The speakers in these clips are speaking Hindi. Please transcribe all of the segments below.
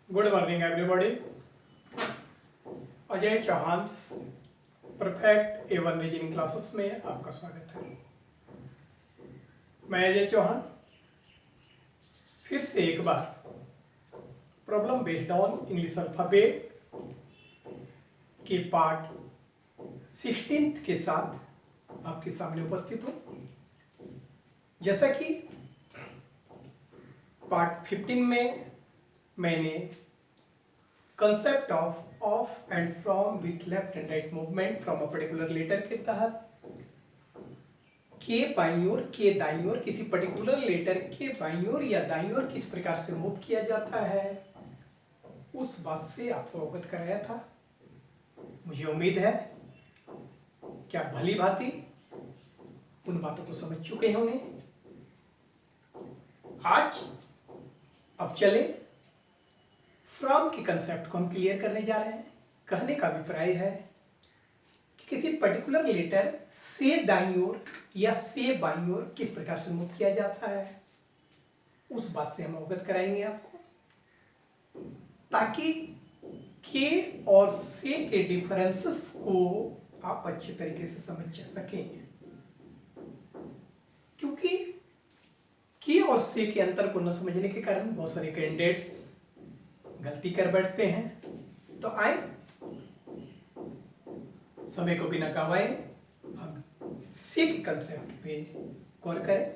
Good morning everybody. Ajay Chauhan perfect A1 reasoning classes में आपका स्वागत है। मैं अजय चौहान फिर से एक बार problem based on English alphabet के पार्ट 16 के साथ आपके सामने उपस्थित हूँ। जैसा कि पार्ट 15 में मैंने concept of and from with left and right movement from a particular letter के तहत के बाईं ओर के दाईं ओर किसी पर्टिकुलर लेटर के बाईं ओर या दाईं ओर किस प्रकार से मूव किया जाता है उस बात से आपको अवगत कराया था। मुझे उम्मीद है कि आप भली भांति उन बातों को समझ चुके होंगे। आज अब चले फ्रॉम के कंसेप्ट को हम क्लियर करने जा रहे हैं। कहने का अभिप्राय है कि किसी पर्टिकुलर लेटर से दाईं ओर या से बाईं ओर किस प्रकार से मूव किया जाता है उस बात से हम अवगत कराएंगे आपको, ताकि के और से के डिफरेंसेस को आप अच्छे तरीके से समझ सकें। क्योंकि के और से के अंतर को न समझने के कारण बहुत सारे कैंडिडेट्स गलती कर बैठते हैं। तो आए समय को बिना गवाए हम से के कंसेप्ट पे गौर करें।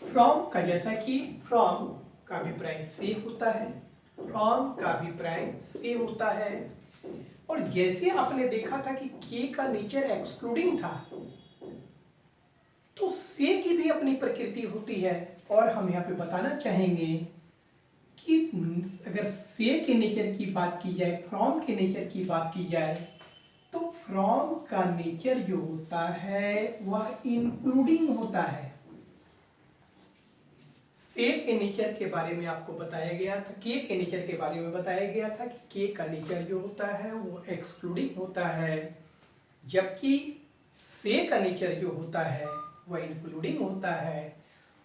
फ्रॉम का जैसा कि फ्रॉम का अभिप्राय से होता है, फ्रॉम का अभिप्राय से होता है, और जैसे आपने देखा था कि के का नेचर एक्सक्लूडिंग था तो से की भी अपनी प्रकृति होती है। और हम यहाँ पे बताना चाहेंगे कि अगर से के नेचर की बात की जाए, फ्रॉम के नेचर की बात की जाए, तो फ्रॉम का नेचर जो होता है वह इंक्लूडिंग होता है। से के नेचर के बारे में आपको बताया गया था, के नेचर के बारे में बताया गया था कि के का नेचर जो होता है वो एक्सक्लूडिंग होता है, जबकि से का नेचर जो होता है वह इंक्लूडिंग होता है।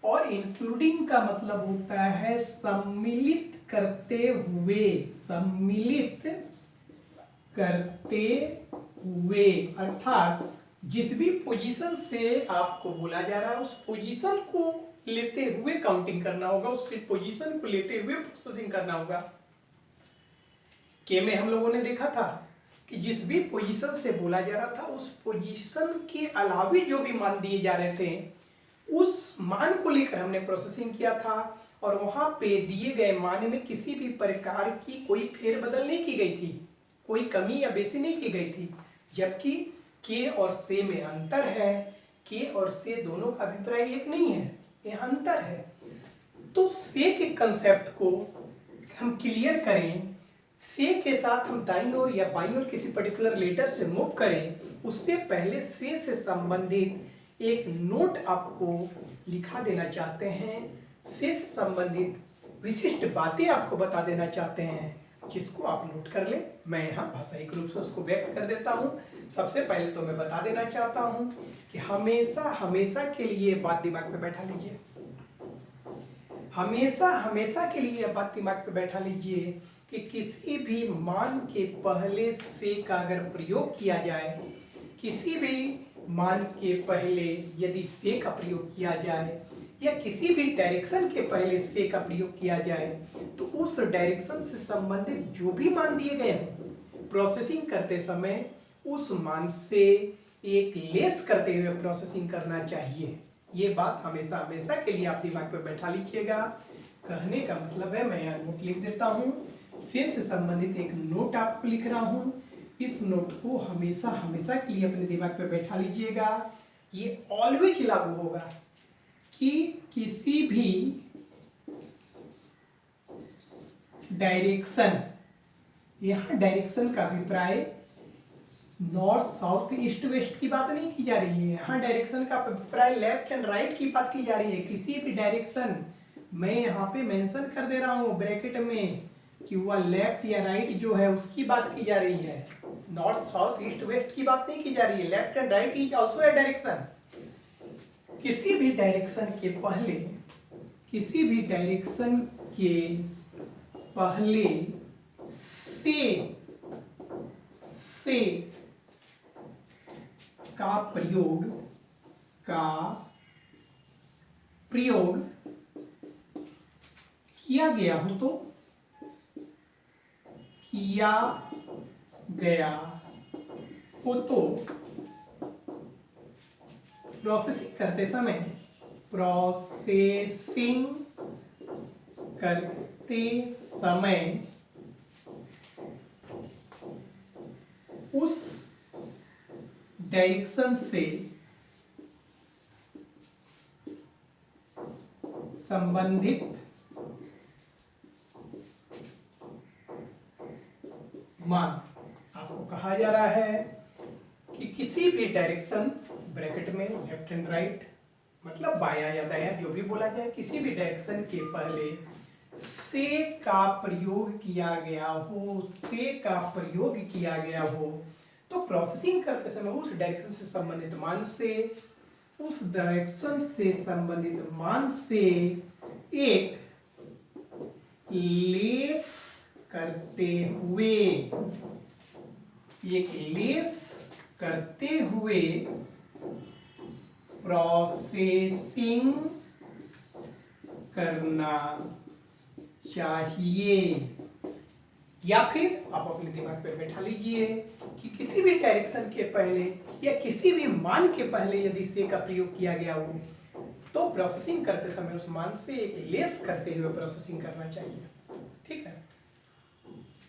और इंक्लूडिंग का मतलब होता है सम्मिलित करते हुए, सम्मिलित करते हुए, अर्थात जिस भी पोजीशन से आपको बोला जा रहा है उस पोजीशन को लेते हुए काउंटिंग करना होगा, उस पोजीशन को लेते हुए प्रोसेसिंग करना होगा। के में हम लोगों ने देखा था कि जिस भी पोजीशन से बोला जा रहा था उस पोजीशन के अलावे जो भी मान दिए जा रहे थे उस मान को लेकर हमने प्रोसेसिंग किया था, और वहां पे दिए गए मान में किसी भी प्रकार की कोई फेरबदल नहीं की गई थी, कोई कमी या बेसी नहीं की गई थी। जबकि के और से में अंतर है, के और से दोनों का अभिप्राय एक नहीं है, यह अंतर है। तो से के कंसेप्ट को हम क्लियर करें, से के साथ हम दाईं ओर या बाईं ओर किसी पर्टिकुलर लेटर से मूव करें, उससे पहले से संबंधित एक नोट आपको लिखा देना चाहते हैं। से संबंधित विशिष्ट बातें आपको बता देना चाहते हैं, जिसको आप नोट कर लें। मैं यहाँ भाषाई रूप से उसको व्यक्त कर देता हूँ। सबसे पहले तो मैं बता देना चाहता हूँ कि हमेशा हमेशा के लिए बात दिमाग पे बैठा लीजिए, हमेशा हमेशा के लिए बात दिमाग पे बैठा लीजिए कि किसी भी मान के पहले से का अगर प्रयोग किया जाए, किसी भी मान के पहले यदि से का प्रयोग किया जाए या किसी भी डायरेक्शन के पहले से का प्रयोग किया जाए, तो उस डायरेक्शन से संबंधित जो भी मान दिए गए हों, प्रोसेसिंग करते समय उस मान से एक लेस करते हुए प्रोसेसिंग करना चाहिए। ये बात हमेशा हमेशा के लिए आप दिमाग पे बैठा लीजिएगा। कहने का मतलब है, मैं यहाँ नोट लिख देता हूँ, से संबंधित एक नोट आपको लिख रहा हूँ। इस नोट को हमेशा हमेशा के लिए अपने दिमाग पे बैठा लीजिएगा। ये ऑलवेज लागू होगा कि किसी भी डायरेक्शन, यहाँ डायरेक्शन का अभिप्राय नॉर्थ साउथ ईस्ट वेस्ट की बात नहीं की जा रही है, यहाँ डायरेक्शन का अभिप्राय लेफ्ट एंड राइट की बात की जा रही है। किसी भी डायरेक्शन, मैं यहाँ पे मेंशन कर दे रहा हूँ ब्रैकेट में कि वह लेफ्ट या राइट जो है उसकी बात की जा रही है, नॉर्थ साउथ ईस्ट वेस्ट की बात नहीं की जा रही है। Left and right is also a direction. किसी भी डायरेक्शन के पहले, किसी भी डायरेक्शन के पहले से का प्रयोग किया गया हो तो प्रोसेसिंग करते समय उस डायरेक्शन से संबंधित मान, आपको कहा जा रहा है कि किसी भी डायरेक्शन, ब्रैकेट में लेफ्ट एंड राइट मतलब बायां या दायां जो भी बोला जाए, किसी भी डायरेक्शन के पहले से का प्रयोग किया गया हो तो प्रोसेसिंग करते समय उस डायरेक्शन से संबंधित मान से एक लेस करते हुए प्रोसेसिंग करना चाहिए। या फिर आप अपने दिमाग पे बैठा लीजिए कि किसी भी डायरेक्शन के पहले या किसी भी मान के पहले यदि से का प्रयोग किया गया हो तो प्रोसेसिंग करते समय उस मान से एक लेस करते हुए प्रोसेसिंग करना चाहिए। ठीक है।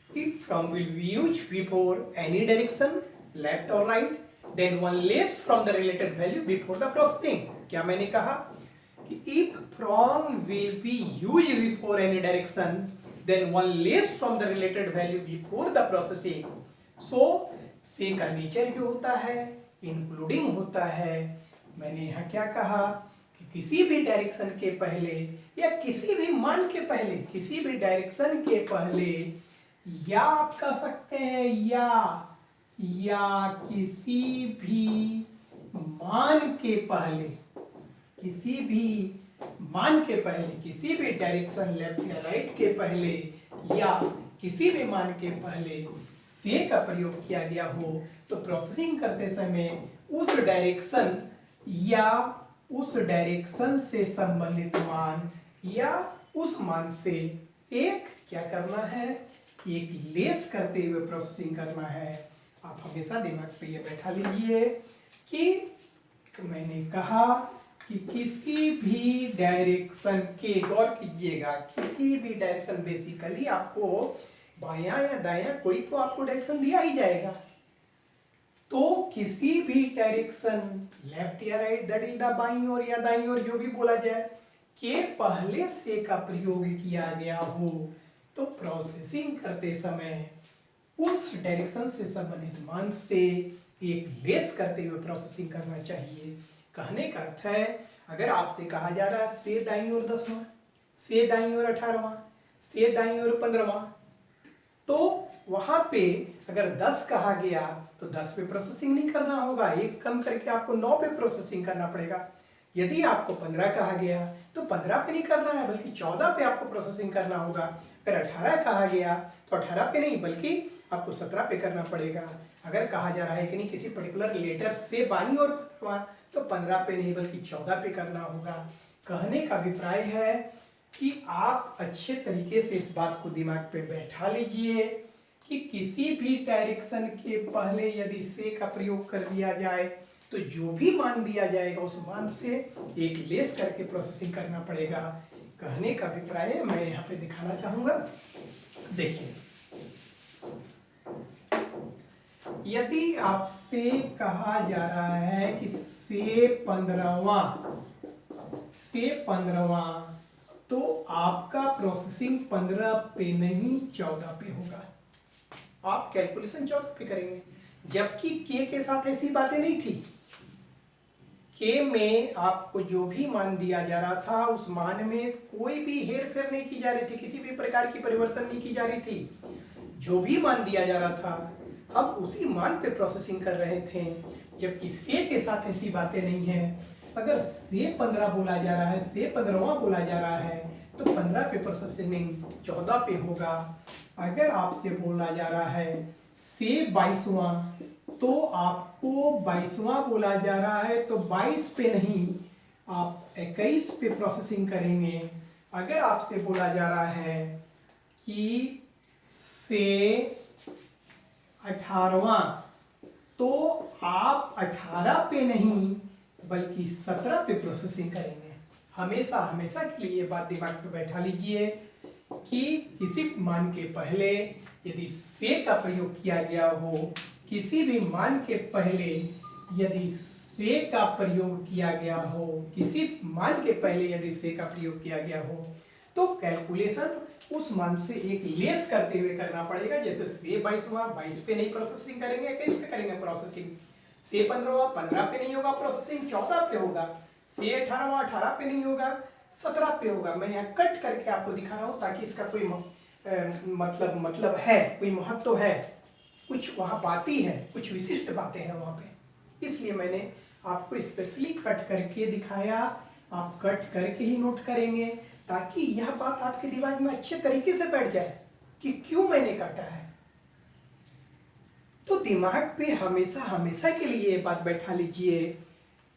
If from will be used before any direction, left or right, then one less from the related value before the processing. क्या मैंने कहा कि if from will be used before any direction, then one less from the related value before the processing. So से का नेचर जो होता है इंक्लूडिंग होता है। मैंने यहाँ क्या कहा कि किसी भी डायरेक्शन के पहले या किसी भी मान के पहले, किसी भी डायरेक्शन के पहले या आप कह सकते हैं या किसी भी मान के पहले, किसी भी डायरेक्शन लेफ्ट या राइट के पहले या किसी भी मान के पहले से का प्रयोग किया गया हो तो प्रोसेसिंग करते समय उस डायरेक्शन से संबंधित मान या उस मान से एक क्या करना है, एक लेस करते हुए प्रोसेसिंग करना है। आप हमेशा दिमाग पे ये बैठा लीजिए कि मैंने कहा कि किसी भी डायरेक्शन के, गौर कीजिएगा, किसी भी डायरेक्शन बेसिकली आपको बायां या दायां कोई तो आपको डायरेक्शन दिया ही जाएगा। तो किसी भी डायरेक्शन लेफ्ट या राइट, दैट इज द बाईं ओर या दाईं ओर जो भी बोला जाए, के पहले से का प्रयोग किया गया हो तो प्रोसेसिंग करते समय उस डायरेक्शन से संबंधित मान से एक लेस करते हुए प्रोसेसिंग करना चाहिए। कहने का अर्थ है अगर आपसे कहा जा रहा है से दाईं ओर 10वां, से दाईं ओर 18वां, से दाईं ओर 15वां, तो वहां पे अगर 10 कहा गया तो 10 पे प्रोसेसिंग नहीं करना होगा, एक कम करके आपको 9 पे प्रोसेसिंग करना पड़ेगा। यदि आपको 15 कहा गया तो 15 पे नहीं करना है बल्कि 14 पे आपको प्रोसेसिंग करना होगा। अगर 18 कहा गया तो 18 पे नहीं बल्कि आपको 17 पे करना पड़ेगा। अगर कहा जा रहा है कि नहीं किसी पर्टिकुलर लेटर से बाईं ओर 15वां तो 15 पे नहीं बल्कि 14 पे करना होगा। कहने का अभिप्राय है कि आप अच्छे तरीके से इस बात को दिमाग पे बैठा लीजिए कि किसी भी डायरेक्शन के पहले यदि से का प्रयोग कर दिया जाए तो जो भी मान दिया जाएगा उस मान से एक लेस करके प्रोसेसिंग करना पड़ेगा। कहने का अभिप्राय मैं यहाँ पे दिखाना चाहूंगा। देखिए, यदि आपसे कहा जा रहा है कि से 15वां तो आपका प्रोसेसिंग 15 पे नहीं 14 पे होगा। आप कैलकुलेशन 14 पे करेंगे, जबकि के साथ ऐसी बातें नहीं थी। के में आपको जो भी मान दिया जा रहा था उस मान में कोई भी हेर फेर नहीं की जा रही थी, किसी भी प्रकार की परिवर्तन नहीं की जा रही थी। जो भी मान दिया जा रहा था हम उसी मान पे प्रोसेसिंग कर रहे थे, जबकि से के साथ ऐसी बातें नहीं है। अगर से 15 बोला जा रहा है, से 15वां बोला जा रहा है तो 15 पे प्रोसेसिंग 14 पे होगा। अगर आपसे बोला जा रहा है से 22वां, तो आपको 22वां बोला जा रहा है तो 22 पे नहीं, आप 21 पे प्रोसेसिंग करेंगे। अगर आपसे बोला जा रहा है कि से 18वां, तो आप 18 पे नहीं बल्कि 17 पे प्रोसेसिंग करेंगे। हमेशा हमेशा के लिए ये बात दिमाग पे बैठा लीजिए कि किसी भी मान के पहले यदि से का प्रयोग किया गया हो, किसी भी मान के पहले यदि से का प्रयोग किया गया हो, किसी भी मान के पहले यदि से का प्रयोग किया गया हो, तो कैलकुलेशन उस मान से एक लेस करते हुए करना पड़ेगा। जैसे से 22वां 22 पे नहीं प्रोसेसिंग करेंगे, 21 पे करेंगे प्रोसेसिंग। से 15वां 15 पे नहीं होगा प्रोसेसिंग, 14 पे होगा। से 18वां 18 पे नहीं होगा, 17 पे होगा। मैं यहाँ कट करके आपको दिखा रहा हूँ ताकि इसका कोई मतलब है, कोई महत्व है, कुछ वहाँ बातें हैं, कुछ विशिष्ट बातें हैं वहाँ पे, इसलिए मैंने आपको स्पेशली कट करके दिखाया। आप कट करके ही नोट करेंगे ताकि यह बात आपके दिमाग में अच्छे तरीके से बैठ जाए कि क्यों मैंने काटा है। तो दिमाग पे हमेशा हमेशा के लिए ये बात बैठा लीजिए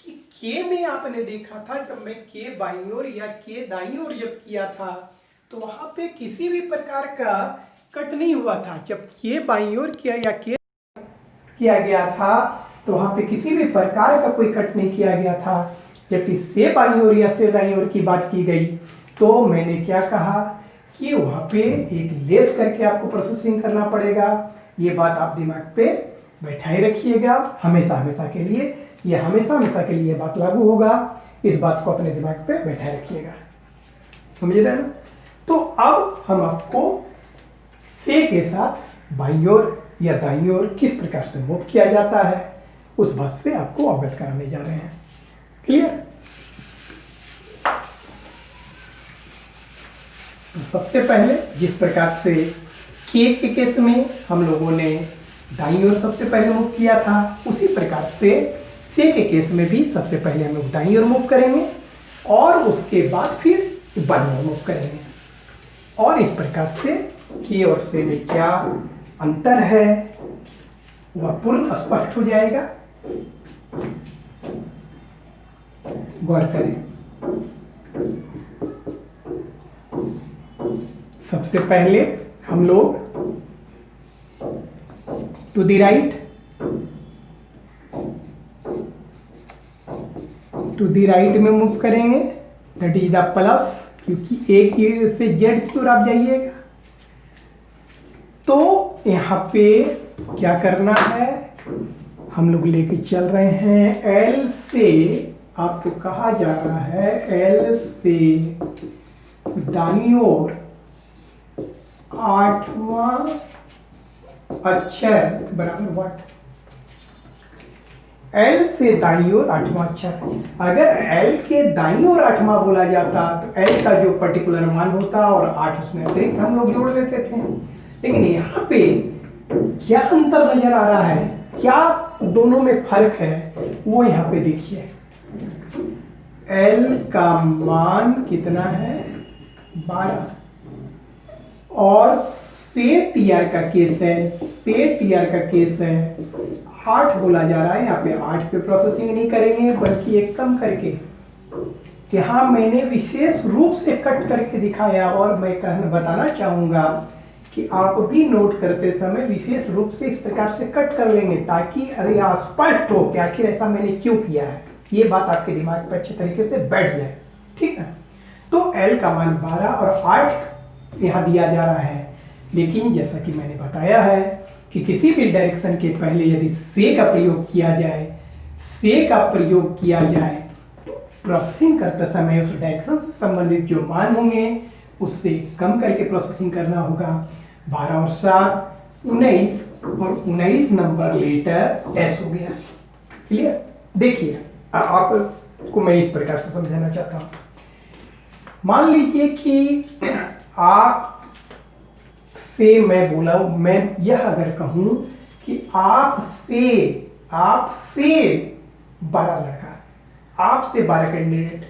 कि के में आपने देखा था, जब मैं के बाईं ओर या के दाईं ओर जब किया था तो वहां पे किसी भी प्रकार का कट नहीं हुआ था। जब के बाईं ओर किया या के किया गया था तो वहां पे किसी भी प्रकार का कोई कट नहीं किया गया था। जबकि से बाईं ओर या से दाईं ओर की बात की गई तो मैंने क्या कहा कि वहां पे एक लेस करके आपको प्रोसेसिंग करना पड़ेगा। ये बात आप दिमाग पे बैठाए रखिएगा हमेशा हमेशा के लिए। ये हमेशा हमेशा के लिए बात लागू होगा, इस बात को अपने दिमाग पे बैठाए रखिएगा। समझ रहे हैं ना? तो अब हम आपको से के साथ बाईं ओर या दाईं ओर किस प्रकार से मूव किया जाता है उस बात से आपको अवगत कराने जा रहे हैं। क्लियर? तो सबसे पहले जिस प्रकार से के केस में हम लोगों ने दाईं ओर सबसे पहले मूव किया था, उसी प्रकार से के केस में भी सबसे पहले हम लोग दाईं ओर मूव करेंगे और उसके बाद फिर बाईं ओर मूव करेंगे। और इस प्रकार से के और से में क्या अंतर है वह पूर्ण स्पष्ट हो जाएगा। गौर करें। सबसे पहले हम लोग टू द राइट में मूव करेंगे, दैट इज द प्लस, क्योंकि एक से जेड की ओर आप जाइएगा। तो यहाँ पे क्या करना है, हम लोग लेके चल रहे हैं एल से, आपको कहा जा रहा है एल से दाईं ओर 8वां अक्षर बराबर व्हाट। एल से दाईं ओर 8वां अक्षर। अगर एल के दाईं ओर 8वां बोला जाता तो एल का जो पर्टिकुलर मान होता और 8 उसमें अतिरिक्त हम लोग जोड़ लेते थे। लेकिन यहाँ पे क्या अंतर नजर आ रहा है, क्या दोनों में फर्क है, वो यहाँ पे देखिए। एल का मान कितना है 12 और से टीआर का केस है, से टीआर का केस है 8 बोला जा रहा है। यहाँ पे 8 पे प्रोसेसिंग नहीं करेंगे बल्कि एक कम करके। यहाँ मैंने विशेष रूप से कट करके दिखाया और मैं बताना चाहूंगा कि आप भी नोट करते समय विशेष रूप से इस प्रकार से कट कर लेंगे ताकि स्पष्ट हो कि आखिर ऐसा मैंने क्यों किया है। ये बात आपके दिमाग पर अच्छे तरीके से बैठ जाए। ठीक है? तो L का मान 12 और 8 यहाँ दिया जा रहा है। लेकिन जैसा कि मैंने बताया है कि किसी भी डायरेक्शन के पहले यदि से का प्रयोग किया जाए, से का प्रयोग किया जाए तो प्रोसेसिंग करते समय उस डायरेक्शन से संबंधित जो मान होंगे उससे कम करके प्रोसेसिंग करना होगा। 12 और 7 19 और 19 नंबर लेटर एस हो गया। क्लियर? देखिए आपको मैं इस प्रकार से समझाना चाहता हूं। मान लीजिए कि आप से मैं बोला, मैं यह अगर कहूं कि आप से 12 लड़का, आप से 12 कैंडिडेट,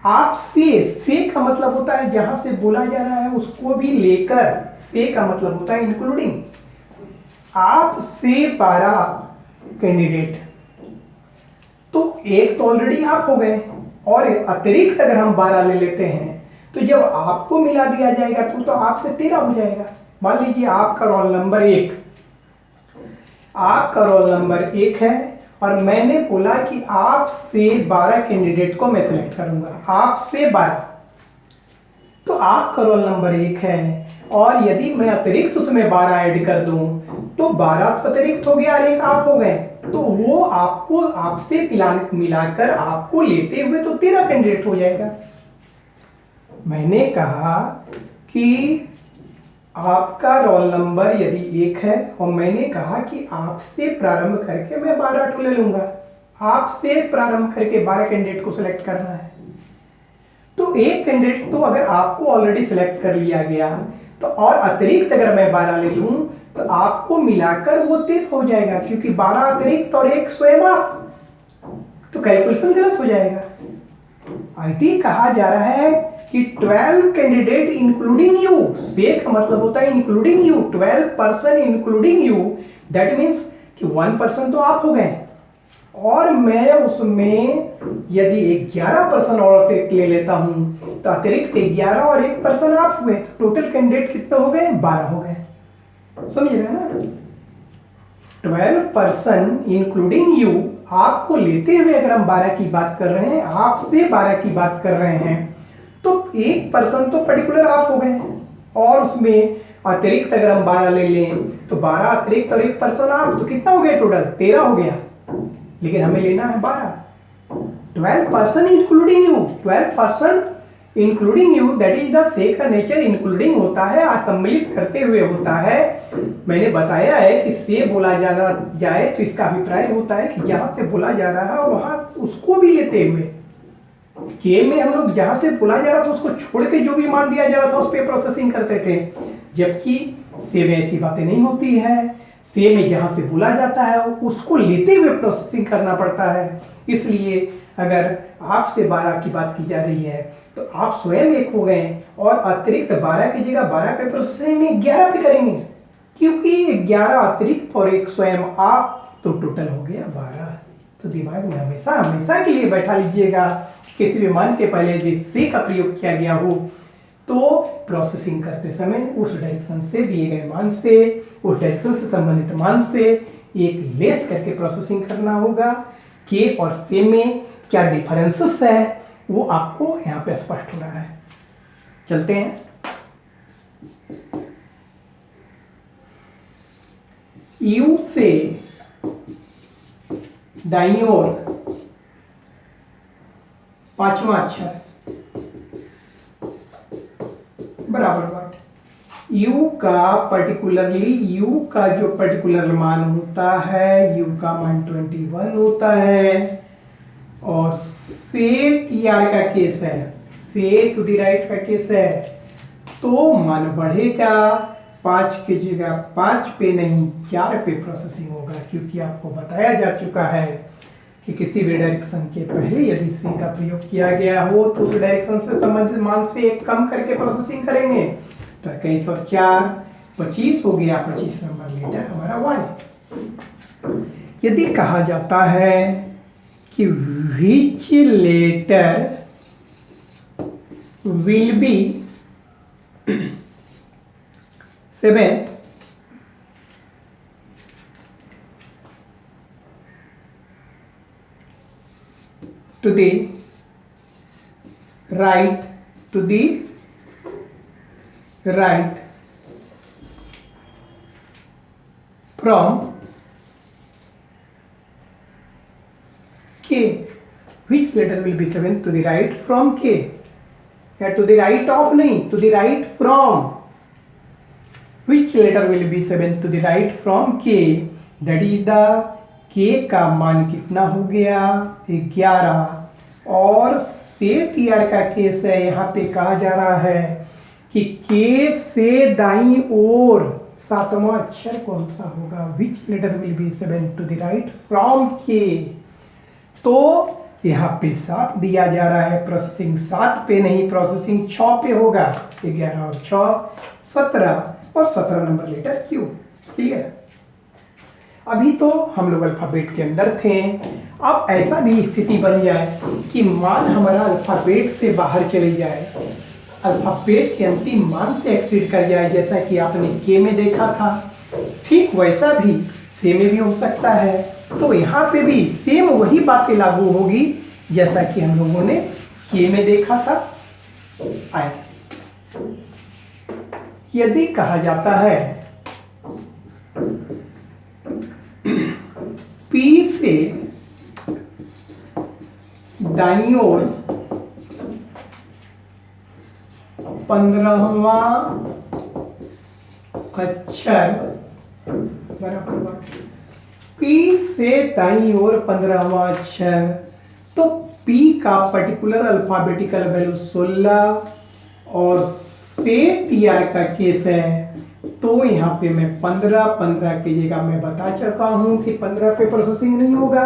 आप से का मतलब होता है जहां से बोला जा रहा है उसको भी लेकर, से का मतलब होता है इंक्लूडिंग। आप से 12 कैंडिडेट, तो एक तो ऑलरेडी आप हो गए, और अतिरिक्त अगर हम 12 ले लेते हैं तो जब आपको मिला दिया जाएगा तो आपसे 13 हो जाएगा। मान लीजिए आपका रोल नंबर 1, आपका रोल नंबर 1 है और मैंने बोला कि आप से 12 कैंडिडेट को मैं सिलेक्ट करूंगा, आप से 12, तो आपका रोल नंबर 1 है और यदि मैं अतिरिक्त उसमें 12 ऐड कर दूं तो 12 तो अतिरिक्त हो गया और एक आप हो गए, तो वो आपको आपसे मिलाकर आपको लेते हुए तो 13 कैंडिडेट हो जाएगा। मैंने कहा कि आपका रोल नंबर यदि 1 है और मैंने कहा कि आपसे प्रारंभ करके मैं 12 ठो ले लूंगा, आपसे प्रारंभ करके 12 कैंडिडेट को सिलेक्ट करना है। तो एक कैंडिडेट तो अगर आपको ऑलरेडी सिलेक्ट कर लिया गया तो और अतिरिक्त अगर मैं 12 ले लूं तो आपको मिलाकर वो 13 हो जाएगा, क्योंकि 12 अतिरिक्त और एक स्वयं आप, तो कैलकुलेशन गलत हो जाएगा। यदि कहा जा रहा है कि 12 कैंडिडेट इंक्लूडिंग यू, से का मतलब होता है including you, 12 person including you, that means कि 1 पर्सन तो आप हो गए और मैं उसमें यदि 11 पर्सन और अतिरिक्त ले लेता हूं तो अतिरिक्त 11 और 1 पर्सन आप हुए, तो टोटल कैंडिडेट कितने हो गए? 12 हो गए। समझ रहे हैं ना? 12 पर्सन इंक्लूडिंग यू, आपको लेते हुए अगर हम 12 की बात कर रहे हैं, आपसे 12 की बात कर रहे हैं, तो 1 पर्सन तो पर्टिकुलर आप हो गए और उसमें अतिरिक्त अगर हम 12 ले लें तो 12 अतिरिक्त और 1 पर्सन आप, तो कितना हो गया टोटल? 13 हो गया, लेकिन हमें लेना है 12। 12 person including you, 12 person including you, that is the से का नेचर इंक्लूडिंग होता है, सम्मिलित करते हुए होता है। मैंने बताया है कि से बोला जाना जाए तो इसका अभिप्राय होता है कि जहां से बोला जा रहा है वहां उसको भी लेते हुए। के में हम लोग जहां से बोला जा रहा था उसको छोड़ के जो भी मान दिया जा रहा था उस पर प्रोसेसिंग करते थे, जबकि से में ऐसी बातें नहीं होती है। से में जहां से बोला जाता है उसको लेते हुए प्रोसेसिंग करना पड़ता है। इसलिए अगर आपसे 12 की बात की जा रही है तो आप स्वयं 1 हो गए और अतिरिक्त 12 की जगह 12 पे प्रोसेसिंग नहीं 11 पे करेंगे, क्योंकि 11 अतिरिक्त और 1 स्वयं आप, तो टोटल हो गया 12। तो दिमाग में हमेशा हमेशा के लिए बैठा लीजिएगा, किसी भी मान के पहले यदि से का प्रयोग किया गया हो तो प्रोसेसिंग करते समय उस डायरेक्शन से दिए गए मान से, उस डायरेक्शन से संबंधित मान से एक लेस करके प्रोसेसिंग करना होगा। के और से में क्या डिफरेंसेस है वो आपको यहाँ पे स्पष्ट हो रहा है। चलते हैं। यू से दाईं ओर 5वां अक्षर बराबर बात, यू का पर्टिकुलरली, यू का जो पर्टिकुलर मान होता है, यू का मान 21 होता है, और से टी आर का केस है, से टू द राइट का केस है, तो मान बढ़ेगा 5 की जगह 5 पे नहीं 4 पे प्रोसेसिंग होगा, क्योंकि आपको बताया जा चुका है कि किसी भी डायरेक्शन के पहले यदि से का प्रयोग किया गया हो तो उस डायरेक्शन से संबंधित मान से 1 कम करके प्रोसेसिंग करेंगे, तो 21 और 4 25 हो गया, 25 नंबर लेटर हमारा वाई। यदि कहा जाता है कि which letter will be 7th to the right, to the right from K, which letter will be 7th to the right from K, या to the right of नहीं, to the right from, which letter will be 7th to the right from K, that is the K का मान कितना हो गया 11, और से टी आर का केस है, यहाँ पे कहा जा रहा है कि K से दाईं ओर 7वां अक्षर कौन सा होगा, which letter will be 7th to the right from K। तो यहाँ पे 7 दिया जा रहा है, प्रोसेसिंग 7 पे नहीं, प्रोसेसिंग 6 पे होगा। 11 और 6 17 और 17 नंबर लेटर क्यू। क्लियर? अभी तो हम लोग अल्फाबेट के अंदर थे। अब ऐसा भी स्थिति बन जाए कि मान हमारा अल्फाबेट से बाहर चले जाए, अल्फाबेट के अंतिम मान से एक्सीड कर जाए, जैसा कि आपने के में देखा था, ठीक वैसा भी से में भी हो सकता है। तो यहाँ पे भी सेम वही बातें लागू होगी जैसा कि हम लोगों ने के में देखा था। आए, यदि कहा जाता है पी से दाईं ओर 15वां अक्षर बराबर पी से दाईं ओर 15वां अक्षर, तो पी का पर्टिकुलर अल्फाबेटिकल वैल्यू 16 और से टी आर का केस है, तो यहाँ पे मैं 15 की जगह मैं बता चुका हूं कि 15 पे प्रोसेसिंग नहीं होगा,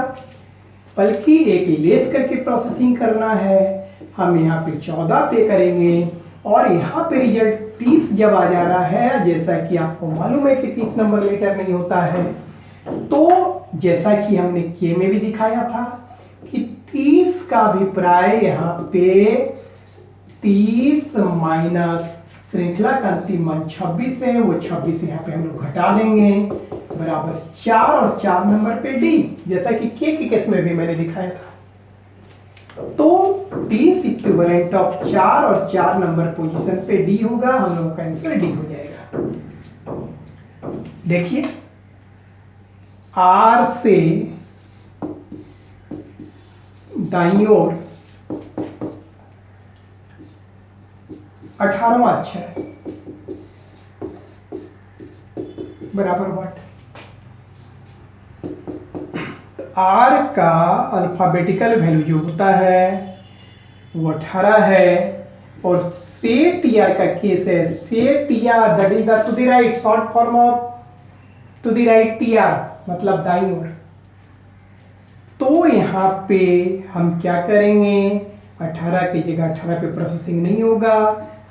बल्कि एक लेस करके प्रोसेसिंग करना है। हम यहाँ पे 14 पे करेंगे और यहाँ पे रिजल्ट 30 जब आ जा रहा है, जैसा कि आपको मालूम है कि 30 नंबर लेटर नहीं होता है, तो जैसा कि हमने के में भी दिखाया था कि 30 का अभिप्राय यहाँ पे 30 माइनस श्रृंखला का अंतिम मान 26 है, वो 26 यहाँ पे हम लोग घटा देंगे, बराबर 4 और 4 नंबर पे डी, जैसा कि के केस में भी मैंने दिखाया था। तो 30 इक्विवेलेंट ऑफ 4 और 4 नंबर पोजीशन पे डी होगा, हम लोगों का आंसर डी हो जाएगा। देखिए, आर से दाईं ओर 18वां अक्षर बराबर व्हाट? आर का अल्फाबेटिकल वैल्यू जो होता है वो 18 है, और से टी आर का केस है, से T R that is the to the right, short form of to the right T R मतलब दाईं ओर। तो यहाँ पे हम क्या करेंगे, 18 की जगह 18 पे प्रोसेसिंग नहीं होगा,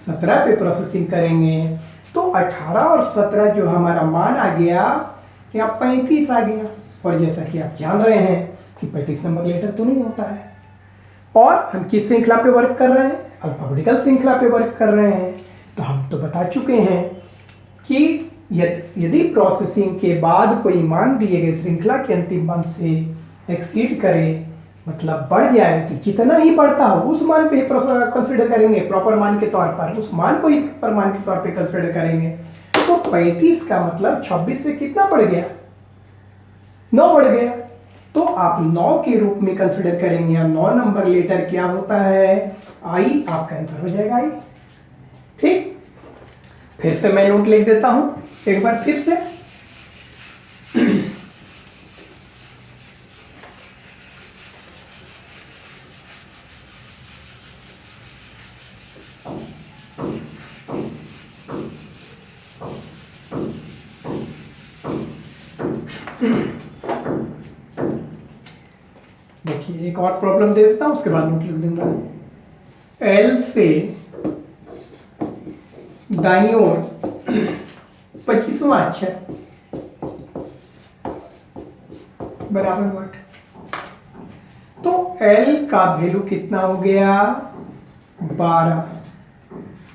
17 पे प्रोसेसिंग करेंगे। तो 18 और 17 जो हमारा मान आ गया, यहाँ 35 आ गया, और जैसा कि आप जान रहे हैं कि 35 नंबर लेटर तो नहीं होता है। और हम किस श्रृंखला पे वर्क कर रहे हैं, अल्फाबेटिकल श्रृंखला पे वर्क कर रहे हैं। तो हम तो बता चुके हैं कि यदि प्रोसेसिंग के बाद कोई मान दिए गए श्रृंखला के अंतिम मान से एक्सीड करे, मतलब बढ़ जाए, तो जितना ही बढ़ता हो उस मान पे ही कंसिडर करेंगे प्रॉपर मान के तौर पर, उस मान को ही प्रॉपर मान के तौर पे कंसिडर करेंगे। तो 35 का मतलब 26 से कितना बढ़ गया, 9 बढ़ गया। तो आप 9 के रूप में कंसिडर करेंगे, या 9 नंबर लेटर क्या होता है, आई, आपका आंसर हो जाएगा आई। ठीक, फिर से मैं नोट लिख देता हूं एक बार फिर से। देखिए, एक और प्रॉब्लम दे देता हूं, उसके बाद नोट लिख दूंगा। एल से दाईं ओर 25वां अक्षर बराबर व्हाट? तो एल का वैल्यू कितना हो गया, 12,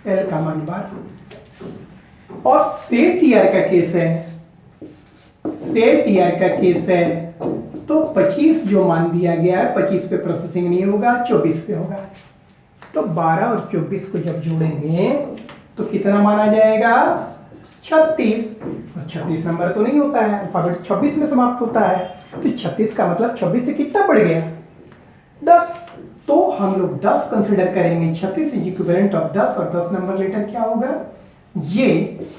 एल का मान 12। और से टी आर का केस है, से टी आर का केस है, तो 25 जो मान दिया गया है, 25 पे प्रोसेसिंग नहीं होगा, 24 पे होगा। तो 12 और 24 को जब जोड़ेंगे तो कितना मान आ जाएगा, 36। और 36 नंबर तो नहीं होता है, अल्फाबेट 26 में समाप्त होता है। तो 36 का मतलब 26 से कितना बढ़ गया, 10। तो हम लोग 10 कंसिडर करेंगे, 36 इज इक्विवेलेंट ऑफ 10, और 10 नंबर लेटर क्या होगा, ये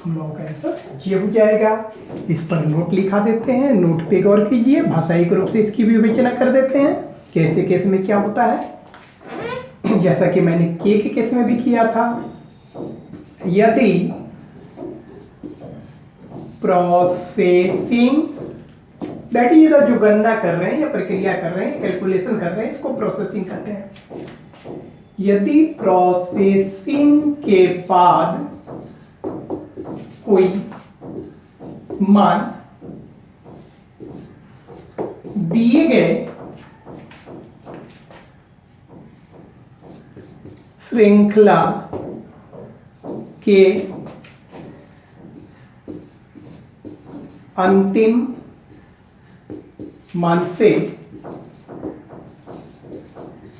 हम लोगों का आंसर ये हो जाएगा। इस पर नोट लिखा देते हैं, नोट पे गौर कीजिए, भाषाई रूप से इसकी भी विवेचना कर देते हैं कैसे केस में क्या होता है। जैसा कि मैंने के केस में भी किया था, यदि प्रोसेसिंग दैट इज जो गणना कर रहे हैं या प्रक्रिया कर रहे हैं, कैलकुलेशन कर रहे हैं, इसको प्रोसेसिंग कहते हैं। यदि प्रोसेसिंग के बाद कोई मान दिए गए श्रृंखला के अंतिम मान से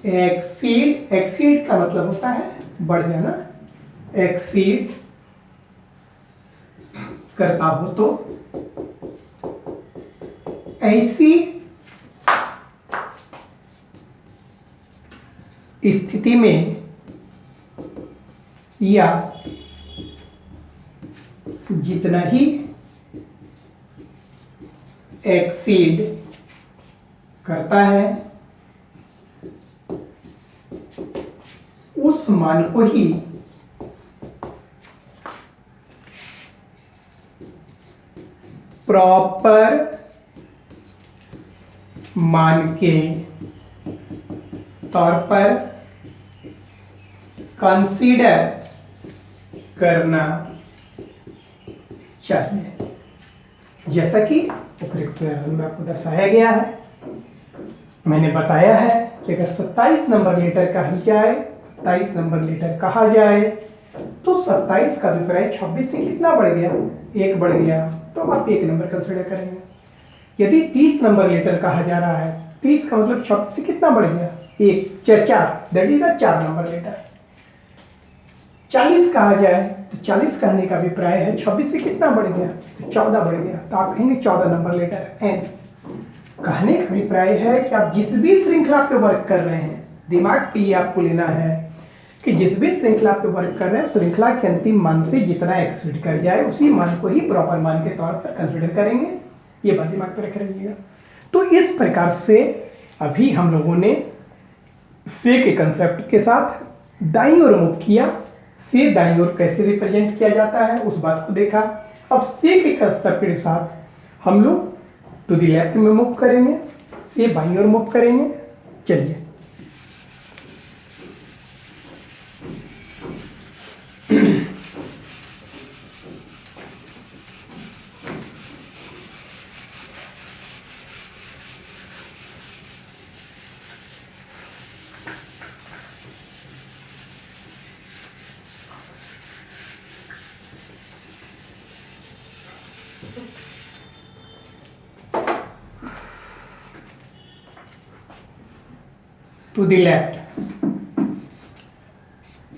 एक्सीड का मतलब होता है बढ़ जाना, एक्सीड करता हो तो ऐसी स्थिति में या जितना ही एक्सीड करता है उस मान को ही प्रॉपर मान के तौर पर कंसीडर करना चाहिए, जैसा कि उपरोक्त में आपको दर्शाया गया है। मैंने बताया है कि अगर 27 नंबर लेटर कहा जाए, 27 नंबर लेटर कहा जाए तो 27 का अभिप्राय 26 से कितना बढ़ गया, 1 बढ़ गया, तो आप 1 नंबर कंसिडर करेंगे। यदि 30 नंबर लेटर कहा जा रहा है, 30 का मतलब 26 से कितना बढ़ गया, 1 4, that is the 4 number letter. 40 कहा जाए तो 40 कहने का अभिप्राय है 26 से कितना बढ़ गया, 14 बढ़ गया, तो आप कहेंगे 14 नंबर लेटर। एन कहने का अभिप्राय है कि आप जिस भी श्रृंखला पे वर्क कर रहे हैं, दिमाग पे ये आपको लेना है कि जिस भी श्रृंखला पे वर्क कर रहे हैं, श्रृंखला के अंतिम मान से जितना एक्सीड कर जाए उसी मान को ही प्रॉपर मान के तौर पर कंसिडर करेंगे। ये बात दिमाग पे रख रखिएगा। तो इस प्रकार से अभी हम लोगों ने से के कंसेप्ट के साथ दाईं ओर मूव किया। से दाईं ओर कैसे रिप्रेजेंट किया जाता है उस बात को देखा। अब से के कंसेप्ट के साथ हम लोग टू दी लेफ्ट में मूव करेंगे, से बाईं ओर मूव करेंगे। चलिए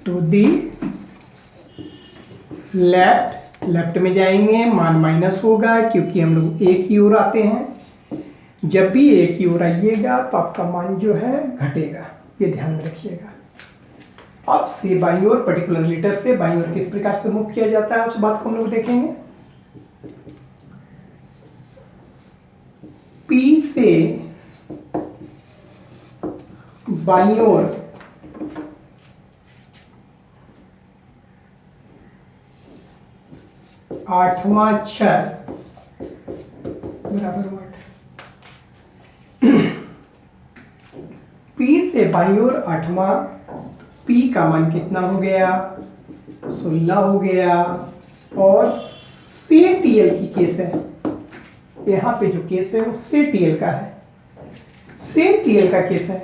टू दी लेफ्ट में जाएंगे, मान माइनस होगा क्योंकि हम लोग एक की ओर आते हैं। जब भी एक की ओर आइएगा तो आपका मान जो है घटेगा, ये ध्यान में रखिएगा। अब से बाईं ओर, पर्टिकुलर लेटर से बाईं ओर किस प्रकार से मूव किया जाता है उस बात को हम लोग देखेंगे। पी से बाईं ओर आठवां अक्षर बराबर 8। पी से बाईं ओर आठवां, पी का मान कितना हो गया, 16 हो गया। और सी टीएल की केस है, यहाँ पे जो केस है वो सी टीएल का है। सी टीएल का केस है,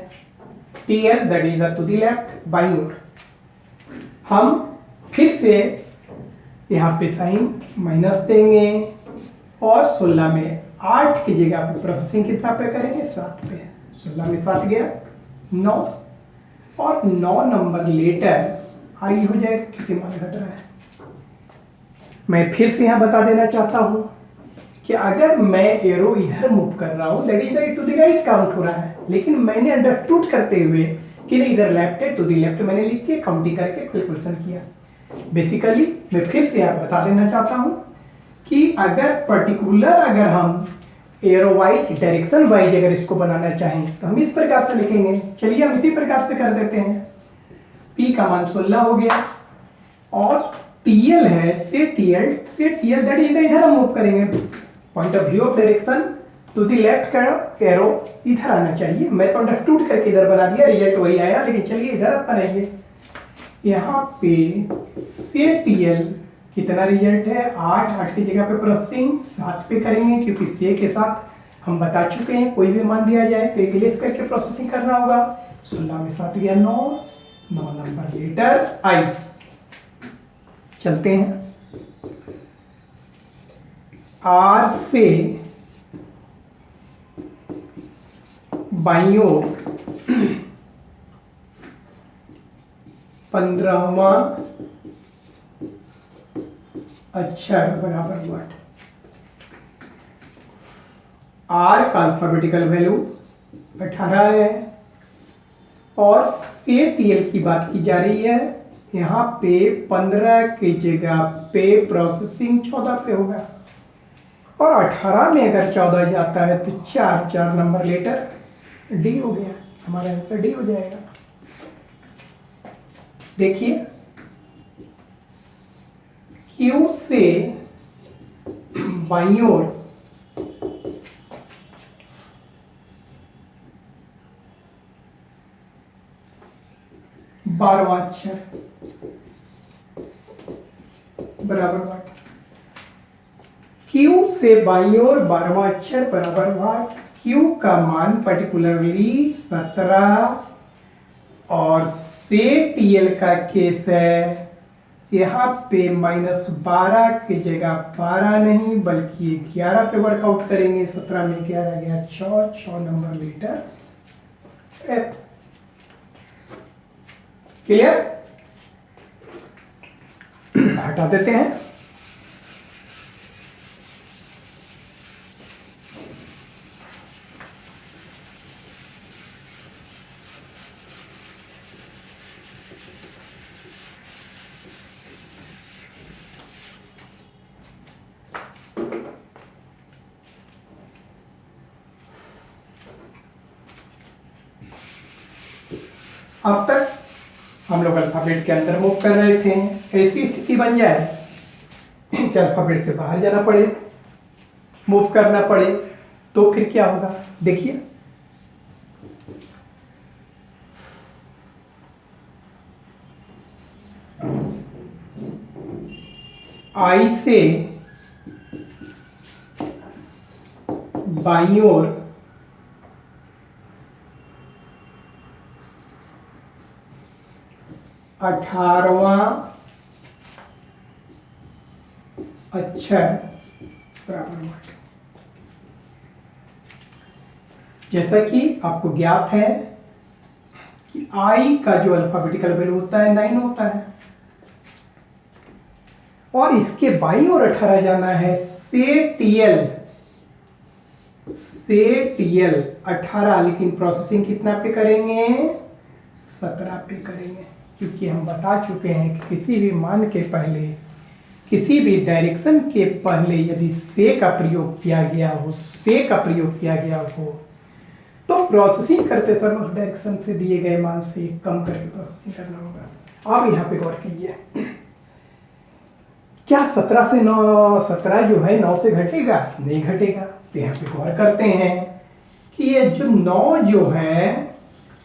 TL that is to the left, बाईं ओर। हम फिर से यहाँ पे साइन माइनस देंगे और 16 में 8 की जगह पे प्रोसेसिंग कितना पे करेंगे, 7 पे। 16 में 7 गया 9, और 9 नंबर लेटर आई हो जाएगा क्योंकि मान घट रहा है। मैं फिर से यहाँ बता देना चाहता हूँ कि अगर मैं एरो इधर मूव कर रहा हूँ that is to the right count हो रहा है, लेकिन मैंने अंडरस्टूड करते हुए कि नहीं इधर लेफ्ट है, टू द लेफ्ट मैंने लिख के काउंटिंग करके कैलकुलेशन किया। बेसिकली मैं फिर से यहाँ बता देना चाहता हूँ कि अगर पर्टिकुलर अगर हम एरो वाइज, डायरेक्शन वाइज अगर इसको बनाना चाहें तो हम इस प्रकार से लिखेंगे। चलिए हम इसी प्रकार से कर देते हैं। पी का मान 16 हो गया और टीएल है से टीएल दैट इज इधर हम मूव करेंगे। Point of view of direction तो दी लेफ्ट का एरो इधर आना चाहिए। मैं तो अंडरस्टूड करके इधर बना दिया, रिजल्ट वही आया, लेकिन चलिए इधर आप बनाइए। यहाँ पे से टीएल कितना रिजल्ट है 8, 8 की जगह पे प्रोसेसिंग 7 पे करेंगे, क्योंकि से के साथ हम बता चुके हैं कोई भी मान दिया जाए तो एक लेस करके प्रोसेसिंग करना होगा। 16 में 7 गया 9, 9 नंबर लेटर आई। चलते हैं आर से बाईं ओर 15वां अक्षर बराबर व्हाट। आर का अल्फाबेटिकल वैल्यू 18 है और से टीएल की बात की जा रही है। यहाँ पे 15 की जगह पे प्रोसेसिंग 14 पे होगा और 18 में अगर 14 जाता है तो 4, 4 नंबर लेटर डी हो गया, हमारा आंसर डी हो जाएगा। देखिए क्यू से बाईं ओर 12वां अक्षर बराबर वाट। क्यू से बाईं ओर 12वां अक्षर बराबर वाट। क्यू का मान पर्टिकुलरली 17 और से टीएल का केस है। यहाँ पे -12 की जगह 12 नहीं बल्कि 11 पे वर्कआउट करेंगे। 17 में 11 गया 6, 6 नंबर लेटर एफ। क्लियर? हटा देते हैं। अब तक हम लोग अल्फाबेट के अंदर मूव कर रहे थे। ऐसी स्थिति बन जाए कि अल्फाबेट से बाहर जाना पड़े, मूव करना पड़े, तो फिर क्या होगा? देखिए आई से बाईं ओर 18वां अक्षर बराबर वाट। जैसा कि आपको ज्ञात है कि आई का जो अल्फाबेटिकल वैल्यू होता है 9 होता है और इसके बाईं ओर 18 जाना है। से टीएल 18, लेकिन प्रोसेसिंग कितना पे करेंगे? 17 पे करेंगे, क्योंकि हम बता चुके हैं कि किसी भी मान के पहले, किसी भी डायरेक्शन के पहले यदि से का प्रयोग किया गया हो तो प्रोसेसिंग करते समय उस डायरेक्शन से दिए गए मान से कम करके प्रोसेसिंग करना होगा। अब यहाँ पे गौर कीजिए, क्या 17 से 9, 17 जो है 9 से घटेगा? नहीं घटेगा। तो यहाँ पे गौर करते हैं कि ये जो 9 जो है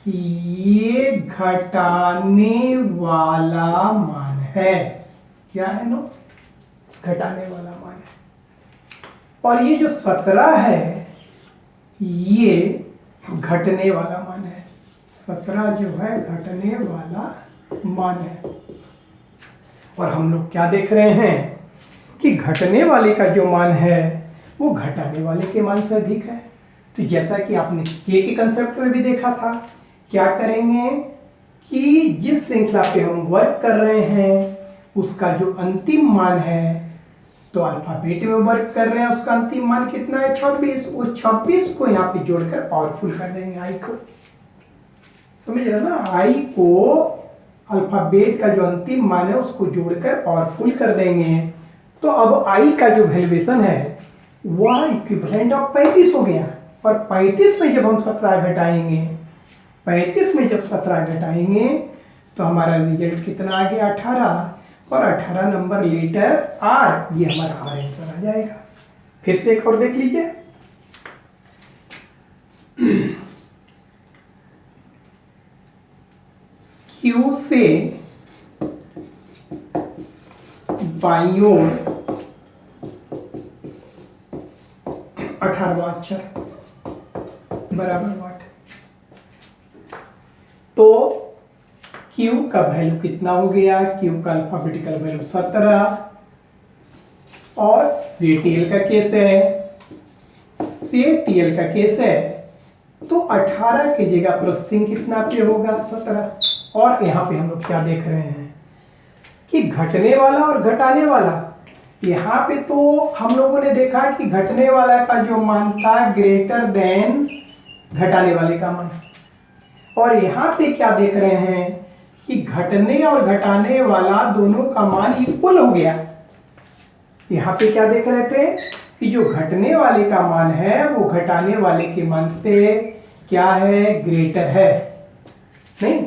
ये घटाने वाला मान है। क्या है? 9 घटाने वाला मान है और ये जो 17 है ये घटने वाला मान है। 17 जो है घटने वाला मान है और हम लोग क्या देख रहे हैं कि घटने वाले का जो मान है वो घटाने वाले के मान से अधिक है। तो जैसा कि आपने के कंसेप्ट में भी देखा था, क्या करेंगे कि जिस श्रृंखला पे हम वर्क कर रहे हैं उसका जो अंतिम मान है, तो अल्फाबेट में वर्क कर रहे हैं, उसका अंतिम मान कितना है? 26। उस 26 को यहाँ पे जोड़कर पावरफुल कर देंगे आई को। समझ रहे ना? आई को अल्फाबेट का जो अंतिम मान है उसको जोड़कर पावरफुल कर देंगे। तो अब आई का जो वैल्यूएशन है वह इक्विवेलेंट ऑफ 35 हो गया और 35 में जब हम 17 घटाएंगे, 35 में जब 17 घटाएंगे तो हमारा रिजल्ट कितना आ गया? 18 और 18 नंबर लेटर आर, ये हमारा आर आंसर आ जाएगा। फिर से एक और देख लीजिए, Q से बाईं ओर 18वां अक्षर बराबर वाट। तो Q का वैल्यू कितना हो गया? Q का अल्फाबेटिकल वैल्यू 17 और CTL का केस है, CTL का केस है तो 18 की जगह प्रोसेसिंग कितना पे होगा? 17। और यहाँ पे हम लोग क्या देख रहे हैं कि घटने वाला और घटाने वाला, यहाँ पे तो हम लोगों ने देखा कि घटने वाला का जो मान था ग्रेटर देन घटाने वाले का मान, और यहाँ पे क्या देख रहे हैं कि घटने और घटाने वाला दोनों का मान इक्वल हो गया। यहाँ पे क्या देख रहे थे कि जो घटने वाले का मान है वो घटाने वाले के मान से क्या है? ग्रेटर है। नहीं,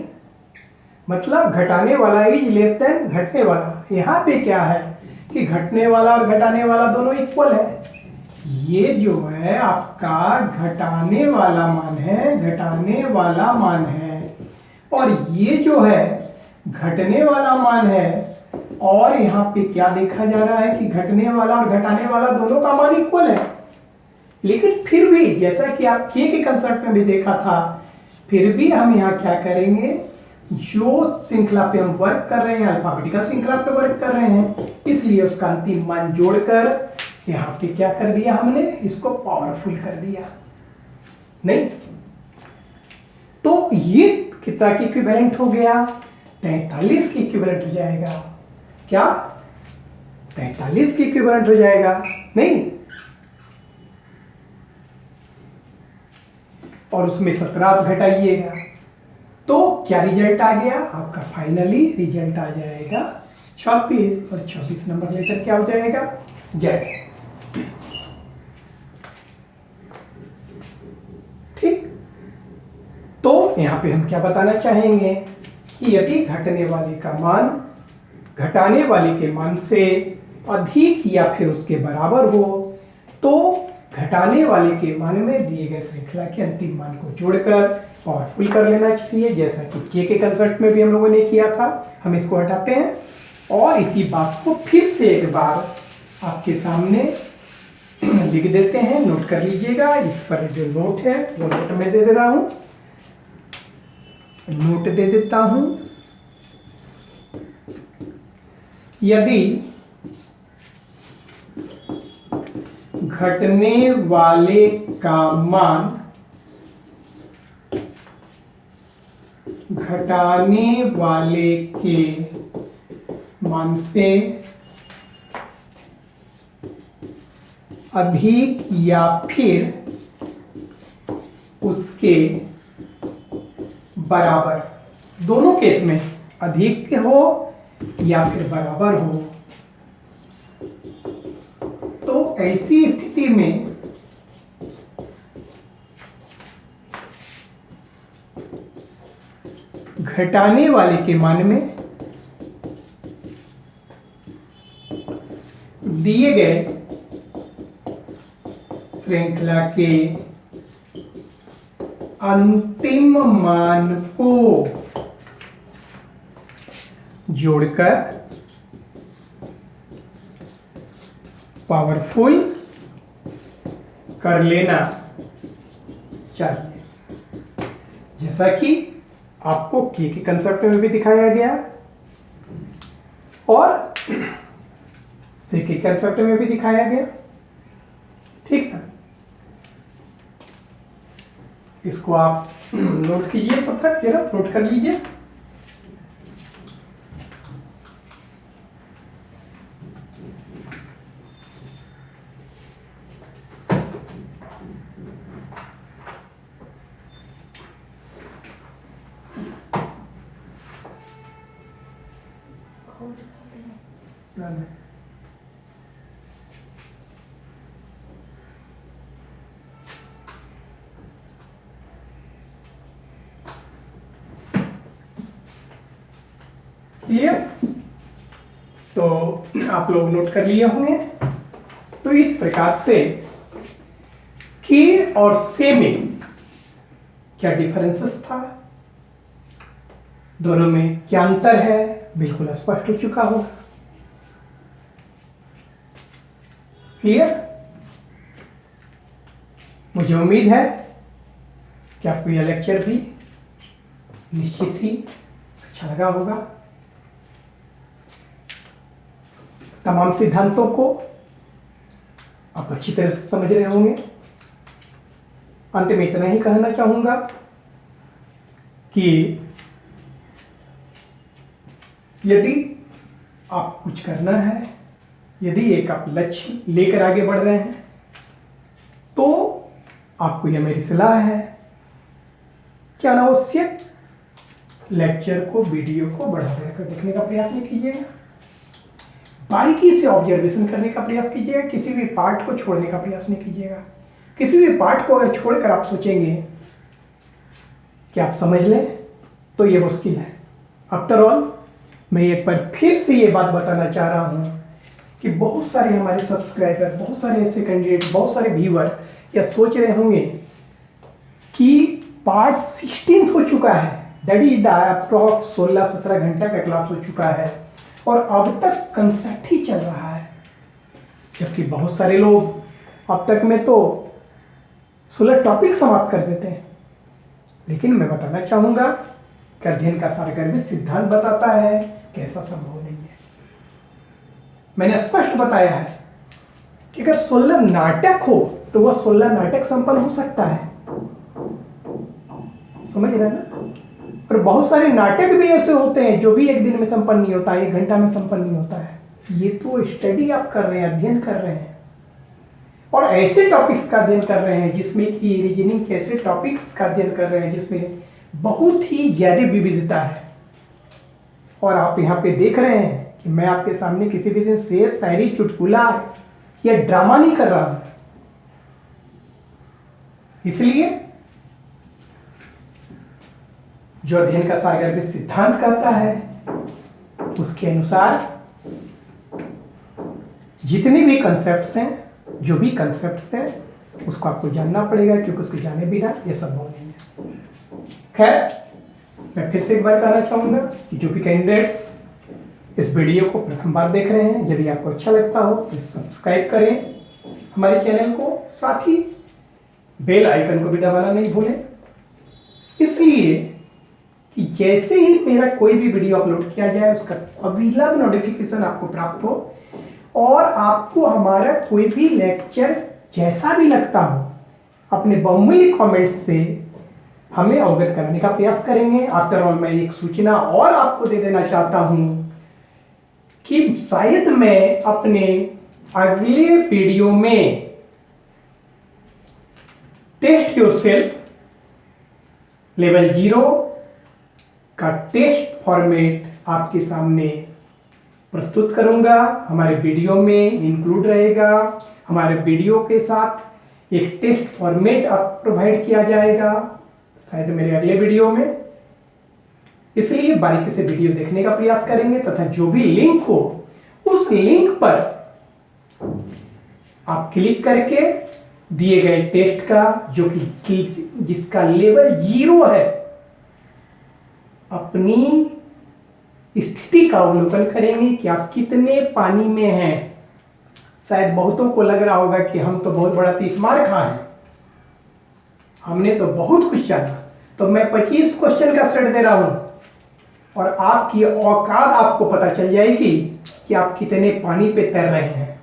मतलब घटाने वाला इज लेस देन घटने वाला। यहाँ पे क्या है कि घटने वाला और घटाने वाला दोनों इक्वल है। ये जो है आपका घटाने वाला मान है, घटाने वाला मान है, और ये जो है घटने वाला मान है। और यहाँ पे क्या देखा जा रहा है कि घटने वाला और घटाने वाला दोनों का मान इक्वल है। लेकिन फिर भी जैसा कि आप के कंसेप्ट में भी देखा था, फिर भी हम यहाँ क्या करेंगे, जो श्रृंखला पे हम वर्क कर रहे हैं, अल्फाबेटिकल श्रृंखला पे वर्क कर रहे हैं, इसलिए उसका अंतिम मान जोड़कर यहाँ पे क्या कर दिया हमने? इसको पावरफुल कर दिया। नहीं, तो ये कितना की इक्विवेलेंट हो गया? 43 की इक्विवेलेंट हो जाएगा। क्या 43 की इक्विवेलेंट हो जाएगा? नहीं, और उसमें 17 आप घटाइएगा तो क्या रिजल्ट आ गया आपका? फाइनली रिजल्ट आ जाएगा 26, और 26 नंबर लेकर क्या हो जाएगा? जेड। ठीक, तो यहां पे हम क्या बताना चाहेंगे कि यदि घटने वाले का मान घटाने वाले के मान से अधिक या फिर उसके बराबर हो तो घटाने वाले के मान में दिए गए श्रृंखला के अंतिम मान को जोड़कर पावरफुल कर लेना चाहिए, जैसा कि के कंसेप्ट में भी हम लोगों ने किया था। हम इसको हटाते हैं और इसी बात को फिर से एक बार आपके सामने लिख देते हैं, नोट कर लीजिएगा। इस पर जो नोट है वो नोट में दे रहा हूं, नोट दे देता हूं। यदि घटने वाले का मान घटाने वाले के मान से अधिक या फिर उसके बराबर, दोनों केस में अधिक हो या फिर बराबर हो, तो ऐसी स्थिति में घटाने वाले के मान में दिए गए श्रृंखला के अंतिम मान को जोड़कर पावरफुल कर लेना चाहिए, जैसा कि आपको के कंसेप्ट में भी दिखाया गया और से के कंसेप्ट में भी दिखाया गया। ठीक है, इसको आप नोट कीजिए, तब तक जरा नोट कर लीजिए। क्लियर? तो आप लोग नोट कर लिए होंगे। तो इस प्रकार से के और से में क्या डिफरेंसेस था, दोनों में क्या अंतर है बिल्कुल स्पष्ट हो चुका होगा। क्लियर? मुझे उम्मीद है कि आपको यह लेक्चर भी निश्चित ही अच्छा लगा होगा। तमाम सिद्धांतों को आप अच्छी तरह से समझ रहे होंगे। अंत में इतना ही कहना चाहूंगा कि यदि आप कुछ करना है, यदि एक आप लक्ष्य लेकर आगे बढ़ रहे हैं, तो आपको यह मेरी सलाह है कि अनावश्यक लेक्चर को, वीडियो को बढ़ा बढ़ाकर देखने का प्रयास नहीं कीजिएगा। बारीकी से ऑब्जर्वेशन करने का प्रयास कीजिएगा। किसी भी पार्ट को छोड़ने का प्रयास नहीं कीजिएगा। किसी भी पार्ट को अगर छोड़कर आप सोचेंगे कि आप समझ लें तो ये मुश्किल है। आफ्टर ऑल मैं एक बार फिर से ये बात बताना चाह रहा हूँ कि बहुत सारे हमारे सब्सक्राइबर, बहुत सारे ऐसे कैंडिडेट, बहुत सारे व्यूअर यह सोच रहे होंगे कि पार्ट 16 हो चुका है, दैट इज द अप्रॉक्स 16-17 घंटा का क्लास हो चुका है और अब तक कंसेप्ट ही चल रहा है। जबकि बहुत सारे लोग अब तक में तो 16 टॉपिक समाप्त कर देते हैं। लेकिन मैं बताना चाहूँगा कि अध्ययन का सारगर्भित सिद्धांत बताता है कि ऐसा संभव नहीं है। मैंने स्पष्ट बताया है कि अगर 16 नाटक हो तो वह 16 नाटक संपन्न हो सकता है। समझ रहे हैं ना? और बहुत सारे नाटक भी ऐसे होते हैं जो भी एक दिन में संपन्न नहीं होता है, 1 घंटा में संपन्न नहीं होता है। ये तो स्टडी आप कर रहे हैं, अध्ययन कर रहे हैं और ऐसे टॉपिक्स का अध्ययन कर रहे हैं जिसमें कि रीजनिंग के ऐसे टॉपिक्स का अध्ययन कर रहे हैं जिसमें बहुत ही ज्यादा विविधता है। और आप यहाँ पे देख रहे हैं कि मैं आपके सामने किसी भी दिन शेर, शायरी, चुटकुला या ड्रामा नहीं कर रहा हूं। इसलिए जो अध्ययन का सारगर्भित सिद्धांत कहता है उसके अनुसार जितने भी कंसेप्ट्स हैं, जो भी कंसेप्ट्स हैं, उसको आपको जानना पड़ेगा, क्योंकि उसको जाने बिना यह संभव नहीं है। खैर, मैं फिर से एक बार कहना चाहूंगा कि जो भी कैंडिडेट्स इस वीडियो को प्रथम बार देख रहे हैं, यदि आपको अच्छा लगता हो तो सब्सक्राइब करें हमारे चैनल को, साथ ही बेल आइकन को भी दबाना नहीं भूलें, इसलिए कि जैसे ही मेरा कोई भी वीडियो अपलोड किया जाए उसका अविलंब नोटिफिकेशन आपको प्राप्त हो और आपको हमारा कोई भी लेक्चर जैसा भी लगता हो अपने बहुमूल्य कमेंट्स से हमें अवगत कराने का प्रयास करेंगे। आफ्टर ऑल मैं एक सूचना और आपको दे देना चाहता हूं कि शायद मैं अपने अगले वीडियो में टेस्ट योरसेल्फ लेवल 0 का टेस्ट फॉर्मेट आपके सामने प्रस्तुत करूंगा। हमारे वीडियो में इंक्लूड रहेगा। हमारे वीडियो के साथ एक टेस्ट फॉर्मेट आप प्रोवाइड किया जाएगा शायद मेरे अगले वीडियो में। इसलिए बारीकी से वीडियो देखने का प्रयास करेंगे तथा जो भी लिंक हो उस लिंक पर आप क्लिक करके दिए गए टेस्ट का, जो कि जिसका लेवल 0 है, अपनी स्थिति का अवलोकन करेंगे कि आप कितने पानी में हैं। शायद बहुतों को लग रहा होगा कि हम तो बहुत बड़ा 30 मार खा हैं, हमने तो बहुत कुछ जाना। तो मैं 25 क्वेश्चन का सेट दे रहा हूं और आपकी औकात आपको पता चल जाएगी कि आप कितने पानी पे तैर रहे हैं,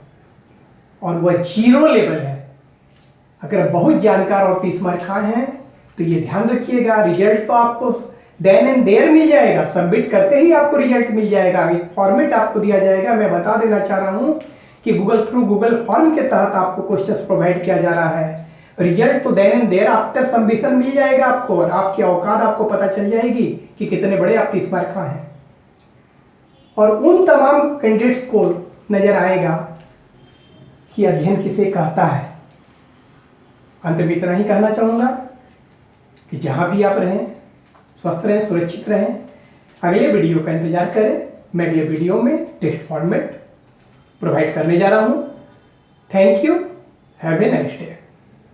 और वह 0 लेवल है। अगर बहुत जानकार और 30 मार खा हैं तो ये ध्यान रखिएगा, रिजल्ट तो आपको देन एंड देयर मिल जाएगा। सबमिट करते ही आपको रिजल्ट मिल जाएगा, एक फॉर्मेट आपको दिया जाएगा। मैं बता देना चाह रहा हूं कि गूगल फॉर्म के तहत आपको क्वेश्चंस प्रोवाइड किया जा रहा है। रिजल्ट तो then and there after submission मिल जाएगा आपको, और आपकी औकात आपको पता चल जाएगी कि कितने बड़े आप 30 मार खा हैं। और उन तमाम कैंडिडेट्स को नजर आएगा कि अध्ययन किसे कहता है। अंत में इतना ही कहना चाहूंगा कि जहां भी आप रहें, स्वस्थ रहें, सुरक्षित रहें। अगले वीडियो का इंतजार करें। मैं अगले वीडियो में टेस्ट फॉर्मेट प्रोवाइड करने जा रहा हूं। Thank you, have a nice day.